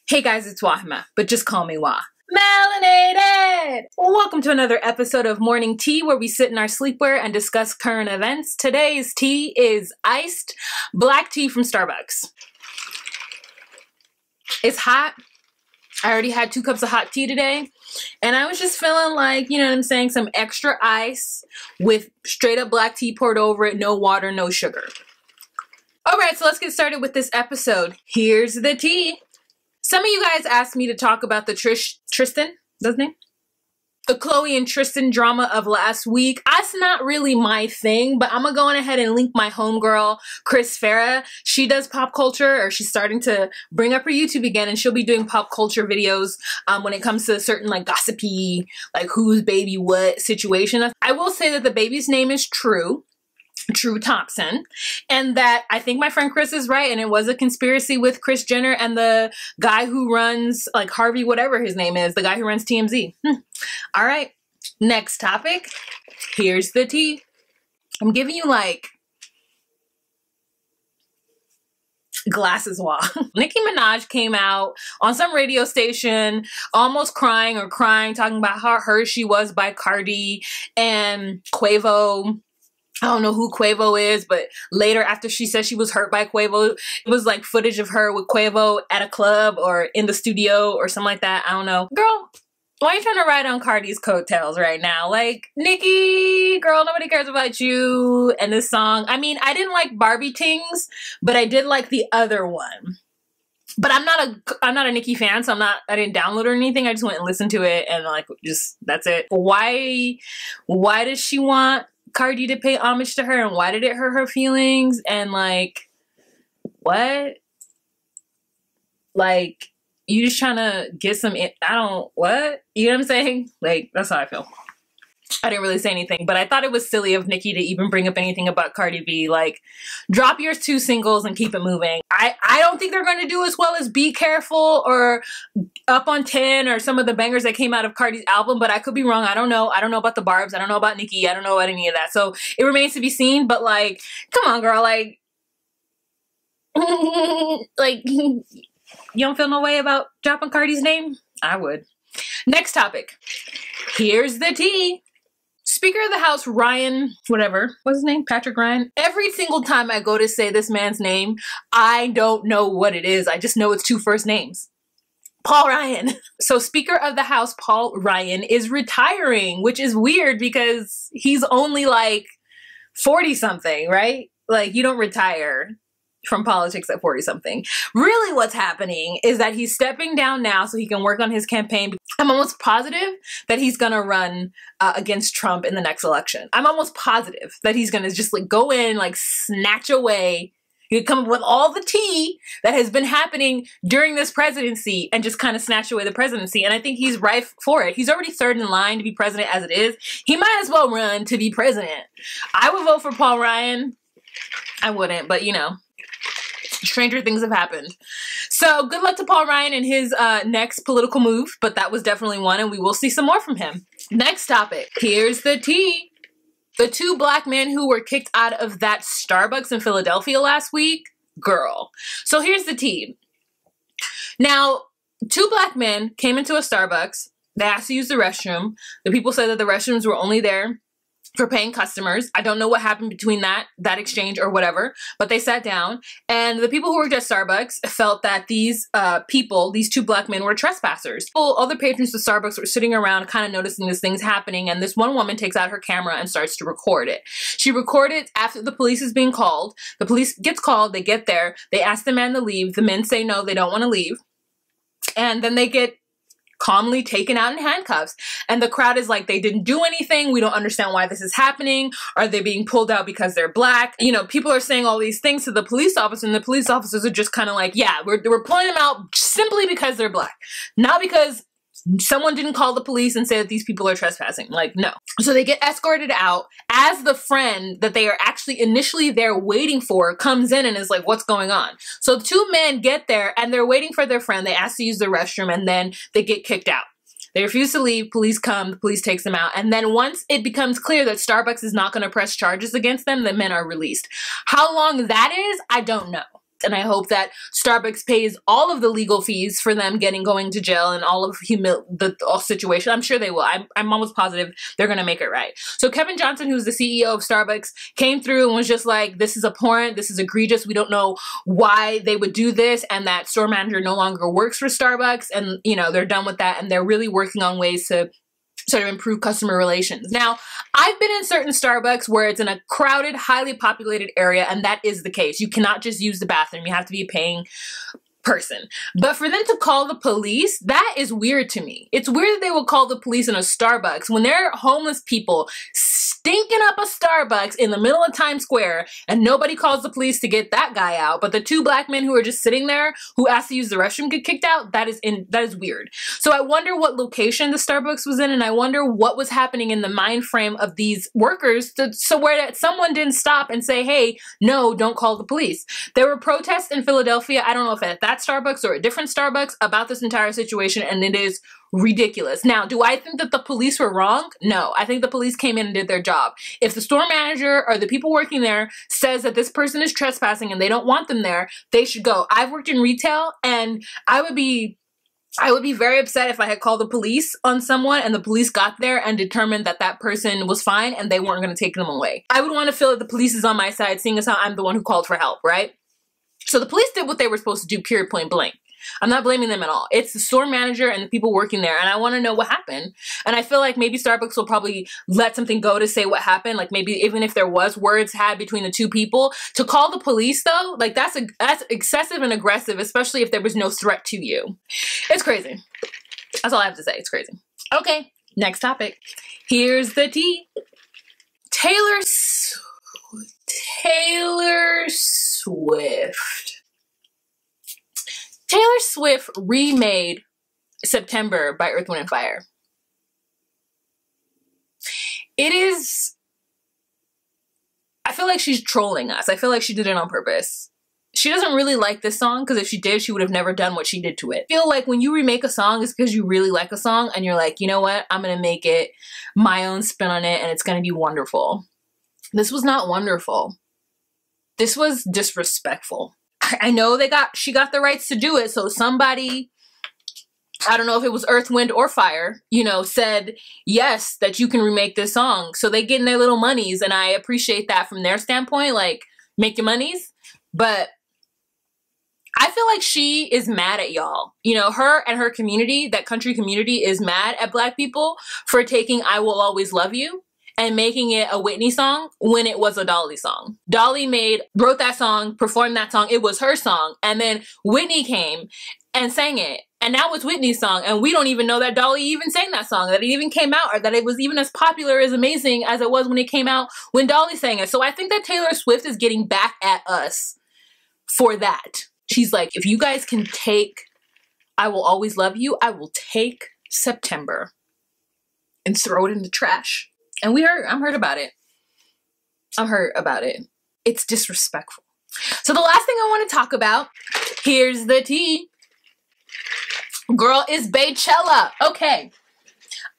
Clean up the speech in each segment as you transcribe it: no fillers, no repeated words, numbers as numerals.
Hey guys, it's Wahima, but just call me Wah. Melanated! Welcome to another episode of Morning Tea, where we sit in our sleepwear and discuss current events. Today's tea is iced black tea from Starbucks. It's hot. I already had 2 cups of hot tea today, and I was just feeling like, you know what I'm saying, some extra ice with straight up black tea poured over it, no water, no sugar. Alright, so let's get started with this episode. Here's the tea. Some of you guys asked me to talk about the Tristan, that's his name? The Khloe and Tristan drama of last week. That's not really my thing, but I'm gonna go on ahead and link my homegirl, Chris Farah. She does pop culture, or she's starting to bring up her YouTube again, and she'll be doing pop culture videos when it comes to certain like gossipy, like who's baby what situation. I will say that the baby's name is True Thompson, and that I think my friend Chris is right, and it was a conspiracy with Kris Jenner and the guy who runs, like, Harvey, whatever his name is, the guy who runs TMZ. All right, next topic. Here's the tea. I'm giving you like glasses wall. Nicki Minaj came out on some radio station almost crying, talking about how hurt she was by Cardi and Quavo. I don't know who Quavo is, but later after she said she was hurt by Quavo, it was like footage of her with Quavo at a club or in the studio or something like that. I don't know. Girl, why are you trying to ride on Cardi's coattails right now? Like, Nicki, girl, nobody cares about you and this song. I mean, I didn't like Barbie Tings, but I did like the other one. But I'm not a Nicki fan, so I didn't download or anything. I just went and listened to it and like that's it. Why does she want Cardi to pay homage to her, and why did it hurt her feelings? And like, what? Like, you just trying to get some, what? You know what I'm saying? Like, that's how I feel. I didn't really say anything, but I thought it was silly of Nicki to even bring up anything about Cardi B. Like, drop your 2 singles and keep it moving. I don't think they're going to do as well as Be Careful or Up on 10 or some of the bangers that came out of Cardi's album, but I could be wrong. I don't know. I don't know about the Barbs. I don't know about Nicki. I don't know about any of that. So it remains to be seen, but like, come on, girl. Like, like, you don't feel no way about dropping Cardi's name? I would. Next topic. Here's the tea. Speaker of the House, Ryan, whatever, what's his name? Patrick Ryan. Every single time I go to say this man's name, I don't know what it is. I just know it's 2 first names. Paul Ryan. So Speaker of the House, Paul Ryan, is retiring, which is weird because he's only like 40 something, right? Like, you don't retire from politics at 40 something. Really what's happening is that he's stepping down now so he can work on his campaign. I'm almost positive that he's gonna run against Trump in the next election. I'm almost positive that he's gonna just like go in, like snatch away. He could come up with all the tea that has been happening during this presidency and just kind of snatch away the presidency. And I think he's ripe for it. He's already 3rd in line to be president as it is. He might as well run to be president. I would vote for Paul Ryan. I wouldn't, but you know, stranger things have happened. So good luck to Paul Ryan in his next political move, but that was definitely one, and we will see some more from him. Next topic. Here's the tea. The 2 black men who were kicked out of that Starbucks in Philadelphia last week. Girl. So here's the tea. Now, 2 black men came into a Starbucks. They asked to use the restroom. The people said that the restrooms were only there for paying customers. I don't know what happened between that exchange or whatever, but they sat down, and the people who worked at Starbucks felt that these people, these 2 black men, were trespassers. Other patrons of Starbucks were sitting around kind of noticing these things happening, and this one woman takes out her camera and starts to record it. She recorded after the police is being called. The police gets called, they get there, they ask the man to leave. The men say no, they don't want to leave. And then they get calmly taken out in handcuffs. And the crowd is like, they didn't do anything. We don't understand why this is happening. Are they being pulled out because they're black? You know, people are saying all these things to the police officer, and the police officers are just kind of like, yeah, we're pulling them out simply because they're black. Not because someone didn't call the police and say that these people are trespassing. Like, no. So they get escorted out as the friend that they are actually initially there waiting for comes in and is like, what's going on? So the 2 men get there and they're waiting for their friend. They ask to use the restroom and then they get kicked out. They refuse to leave. Police come. The police takes them out. And then once it becomes clear that Starbucks is not going to press charges against them, the men are released. How long that is, I don't know. And I hope that Starbucks pays all of the legal fees for them going to jail and all of the situation. I'm sure they will. I'm almost positive they're going to make it right. So Kevin Johnson, who's the CEO of Starbucks, came through and was just like, this is abhorrent. This is egregious. We don't know why they would do this. And that store manager no longer works for Starbucks. And, you know, they're done with that. And they're really working on ways to sort of improve customer relations. Now, I've been in certain Starbucks where it's in a crowded, highly populated area, and that is the case. You cannot just use the bathroom. You have to be a paying person. But for them to call the police, that is weird to me. It's weird that they will call the police in a Starbucks when there are homeless people stinking up a Starbucks in the middle of Times Square and nobody calls the police to get that guy out. But the two black men who are just sitting there who asked to use the restroom get kicked out. That is weird. So I wonder what location the Starbucks was in, and I wonder what was happening in the mind frame of these workers where someone didn't stop and say, hey, no, don't call the police. There were protests in Philadelphia. I don't know if at that Starbucks or a different Starbucks about this entire situation, and it is ridiculous. Now, do I think that the police were wrong? No, I think the police came in and did their job. If the store manager or the people working there says that this person is trespassing and they don't want them there, they should go. I've worked in retail, and I would be very upset if I had called the police on someone and the police got there and determined that that person was fine and they weren't going to take them away. I would want to feel that the police is on my side, seeing as how I'm the one who called for help, right? So the police did what they were supposed to do, period, point blank. I'm not blaming them at all. It's the store manager and the people working there, and I want to know what happened. And I feel like maybe Starbucks will probably let something go to say what happened. Like maybe even if there was words had between the two people, to call the police though, like that's excessive and aggressive, especially if there was no threat to you. It's crazy. That's all I have to say. It's crazy. Okay, next topic. Here's the tea. Taylor Swift. Taylor Swift remade September by Earth, Wind & Fire. I feel like she's trolling us. I feel like she did it on purpose. She doesn't really like this song, because if she did, she would have never done what she did to it. I feel like when you remake a song, it's because you really like a song and you're like, you know what? I'm going to make it my own spin on it and it's going to be wonderful. This was not wonderful. This was disrespectful. I know she got the rights to do it, so somebody, I don't know if it was Earth, Wind, or Fire, you know, said, yes, that you can remake this song. So they get in their little monies, and I appreciate that from their standpoint, like, make your monies. But I feel like she is mad at y'all. You know, her and her community, that country community, is mad at Black people for taking I Will Always Love You and making it a Whitney song when it was a Dolly song. Dolly wrote that song, performed that song, it was her song, and then Whitney came and sang it, and now it's Whitney's song, and we don't even know that Dolly even sang that song, that it even came out, or that it was even as popular, as amazing as it was when it came out when Dolly sang it. So I think that Taylor Swift is getting back at us for that. She's like, if you guys can take I Will Always Love You, I will take September and throw it in the trash. And I'm hurt about it. I'm hurt about it. It's disrespectful. So the last thing I want to talk about, here's the tea. Girl, is Beychella. Okay.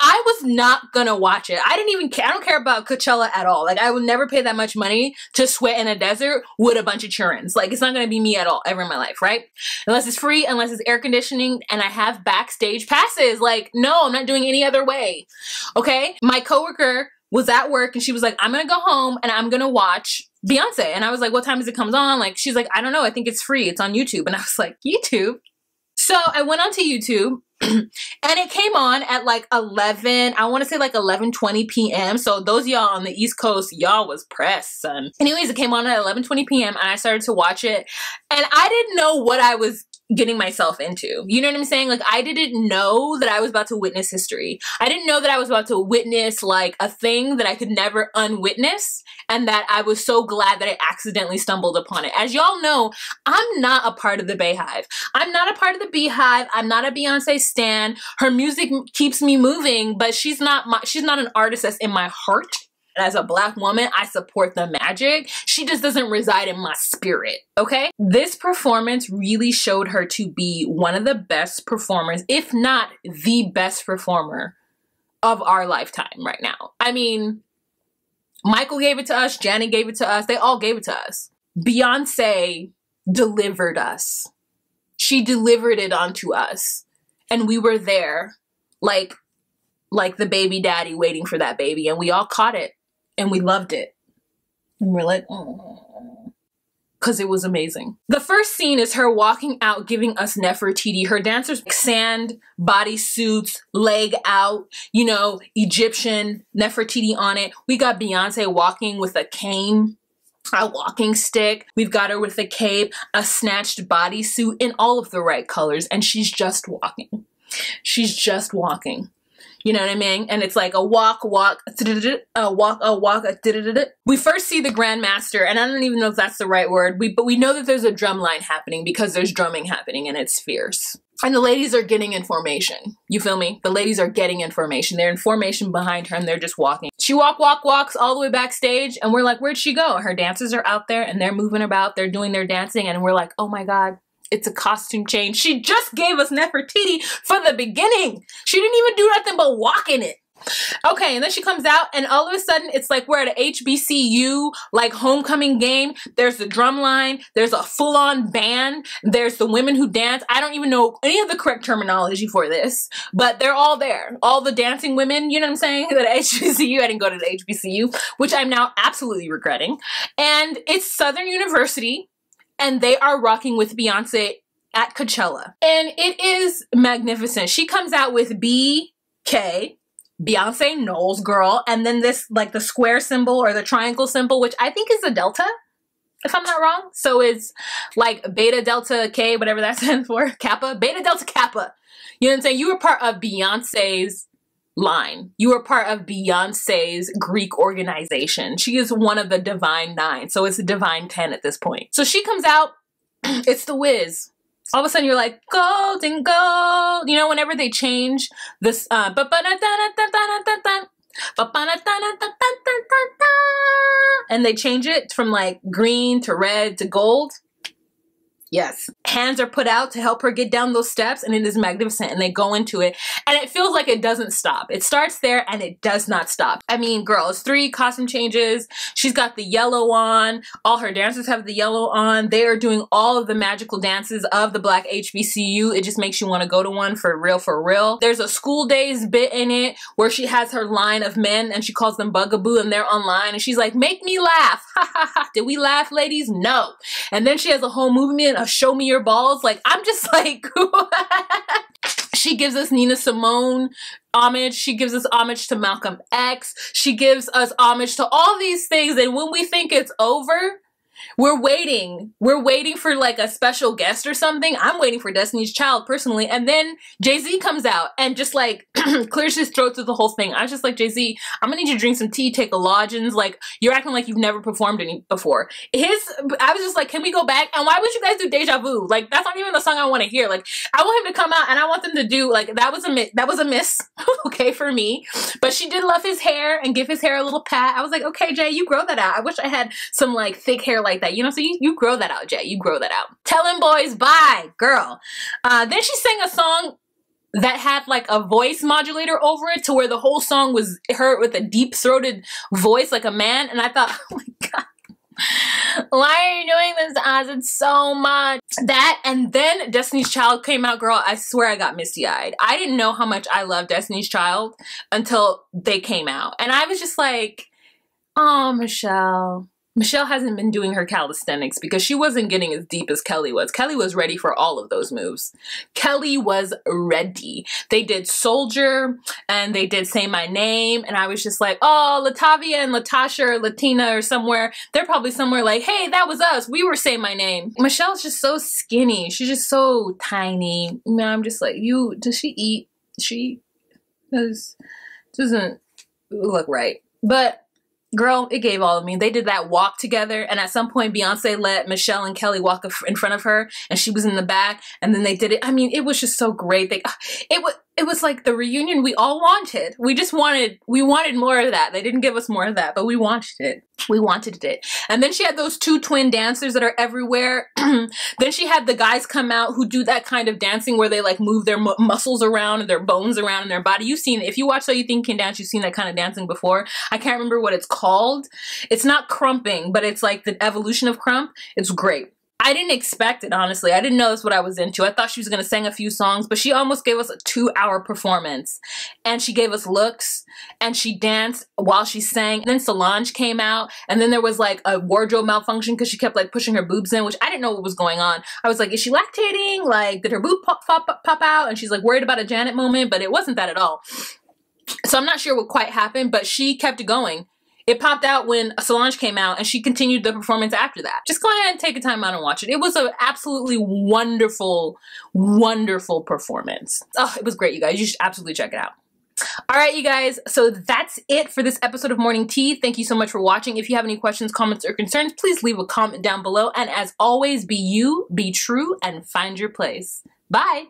I was not gonna watch it. I didn't even care. I don't care about Coachella at all. Like, I would never pay that much money to sweat in a desert with a bunch of churns. Like, it's not gonna be me at all ever in my life, right? Unless it's free, unless it's air conditioning, and I have backstage passes. Like, no, I'm not doing any other way. Okay? My coworker was at work and she was like, I'm gonna go home and I'm gonna watch Beyonce. And I was like, what time does it come on? Like, she's like, I don't know. I think it's free. It's on YouTube. And I was like, YouTube? So I went onto YouTube and it came on at like 11, I want to say like 11:20 p.m. So those y'all on the East Coast, y'all was pressed, son. Anyways, it came on at 11:20 p.m. and I started to watch it and I didn't know what I was getting myself into. You know what I'm saying? Like, I didn't know that I was about to witness history. I didn't know that I was about to witness like a thing that I could never unwitness, and that I was so glad that I accidentally stumbled upon it. As y'all know, I'm not a part of the Bayhive. I'm not a part of the Beehive. I'm not a Beyonce stan. Her music keeps me moving, but she's not an artist that's in my heart. As a Black woman, I support the magic. She just doesn't reside in my spirit, okay? This performance really showed her to be one of the best performers, if not the best performer of our lifetime right now. I mean, Michael gave it to us, Janet gave it to us, they all gave it to us. Beyonce delivered us. She delivered it onto us. And we were there like the baby daddy waiting for that baby. And we all caught it. And we loved it. And we're like, oh. Because it was amazing. The first scene is her walking out giving us Nefertiti. Her dancers sand bodysuits, leg out, you know, Egyptian Nefertiti on it. We got Beyonce walking with a cane, a walking stick. We've got her with a cape, a snatched bodysuit in all of the right colors. And she's just walking. She's just walking. You know what I mean? And it's like a walk, a walk. We first see the Grandmaster, and I don't even know if that's the right word, but we know that there's a drum line happening because there's drumming happening and it's fierce. And the ladies are getting in formation. You feel me? The ladies are getting in formation. They're in formation behind her and they're just walking. She walks all the way backstage and we're like, where'd she go? Her dancers are out there and they're moving about. They're doing their dancing and we're like, oh my God. It's a costume change. She just gave us Nefertiti for the beginning. She didn't even do nothing but walk in it. Okay, and then she comes out and all of a sudden it's like we're at an HBCU like homecoming game. There's the drum line. There's a full-on band. There's the women who dance. I don't even know any of the correct terminology for this, but they're all there. All the dancing women, you know what I'm saying? At HBCU. I didn't go to the HBCU, which I'm now absolutely regretting. And it's Southern University. And they are rocking with Beyonce at Coachella. And it is magnificent. She comes out with BK, Beyonce Knowles girl, and then this, like the square symbol or the triangle symbol, which I think is a delta, if I'm not wrong. So it's like beta delta K, whatever that stands for, Kappa, beta delta Kappa. You know what I'm saying? You were part of Beyonce's line. You are part of Beyonce's Greek organization. She is one of the Divine Nine. So it's a Divine 10 at this point. So she comes out. It's the Wiz. All of a sudden you're like, golden gold. You know, whenever they change this, and they change it from like green to red to gold. Yes. Hands are put out to help her get down those steps and it is magnificent and they go into it and it feels like it doesn't stop. It starts there and it does not stop. I mean, girl, it's 3 costume changes. She's got the yellow on. All her dancers have the yellow on. They are doing all of the magical dances of the Black HBCU. It just makes you want to go to one for real, for real. There's a School Days bit in it where she has her line of men and she calls them Bugaboo and they're online and she's like, make me laugh. Ha ha ha. Did we laugh, ladies? No. And then she has a whole movement of show me your balls. Like, I'm just like, she gives us Nina Simone homage. She gives us homage to Malcolm X. She gives us homage to all these things. And when we think it's over, we're waiting. We're waiting for like a special guest or something. I'm waiting for Destiny's Child personally. And then Jay-Z comes out and just like clears his throat through the whole thing. I was just like, Jay-Z, I'm gonna need you to drink some tea, take a lodgings. Like, you're acting like you've never performed any before. I was just like, can we go back? And why would you guys do Deja Vu? Like, that's not even the song I want to hear. Like, I want him to come out and I want them to do like, that was a miss, okay, for me. But she did love his hair and give his hair a little pat. I was like, okay, Jay, you grow that out. I wish I had some like thick hair like that, you know? So you grow that out, Jay. You grow that out. Telling boys bye, girl. Then she sang a song that had like a voice modulator over it to where the whole song was her with a deep throated voice like a man. And I thought, oh my God, why are you doing this to us? It's so much. That, and then Destiny's Child came out, girl. I swear I got misty eyed. I didn't know how much I loved Destiny's Child until they came out. And I was just like, oh, Michelle. Michelle hasn't been doing her calisthenics because she wasn't getting as deep as Kelly was. Kelly was ready for all of those moves. Kelly was ready. They did Soldier and they did Say My Name. And I was just like, oh, Latavia and Latasha or Latina or somewhere. They're probably somewhere like, hey, that was us. We were Say My Name. Michelle's just so skinny. She's just so tiny. You know, I'm just like, does she eat? She doesn't look right. But girl, it gave all of me. They did that walk together, and at some point Beyonce let Michelle and Kelly walk in front of her, and she was in the back, and then they did it. I mean, it was just so great. It was like the reunion we all wanted. We wanted more of that. They didn't give us more of that, but we wanted it. We wanted it. And then she had those 2 twin dancers that are everywhere. Then she had the guys come out who do that kind of dancing where they like move their muscles around and their bones around in their body. You've seen it. If you watch So You Think You Can Dance, you've seen that kind of dancing before. I can't remember what it's called. It's not crumping, but it's like the evolution of crump. It's great. I didn't expect it, honestly. I didn't know that's what I was into. I thought she was going to sing a few songs, but she almost gave us a 2-hour performance. And she gave us looks, and she danced while she sang. And then Solange came out, and then there was like a wardrobe malfunction because she kept like pushing her boobs in, which I didn't know what was going on. I was like, is she lactating? Like, did her boob pop out? And she's like worried about a Janet moment, but it wasn't that at all. So I'm not sure what quite happened, but she kept it going. It popped out when Solange came out, and she continued the performance after that. Just go ahead and take a time out and watch it. It was an absolutely wonderful, wonderful performance. Oh, it was great, you guys. You should absolutely check it out. All right, you guys. So that's it for this episode of Morning Tea. Thank you so much for watching. If you have any questions, comments, or concerns, please leave a comment down below. And as always, be you, be true, and find your place. Bye.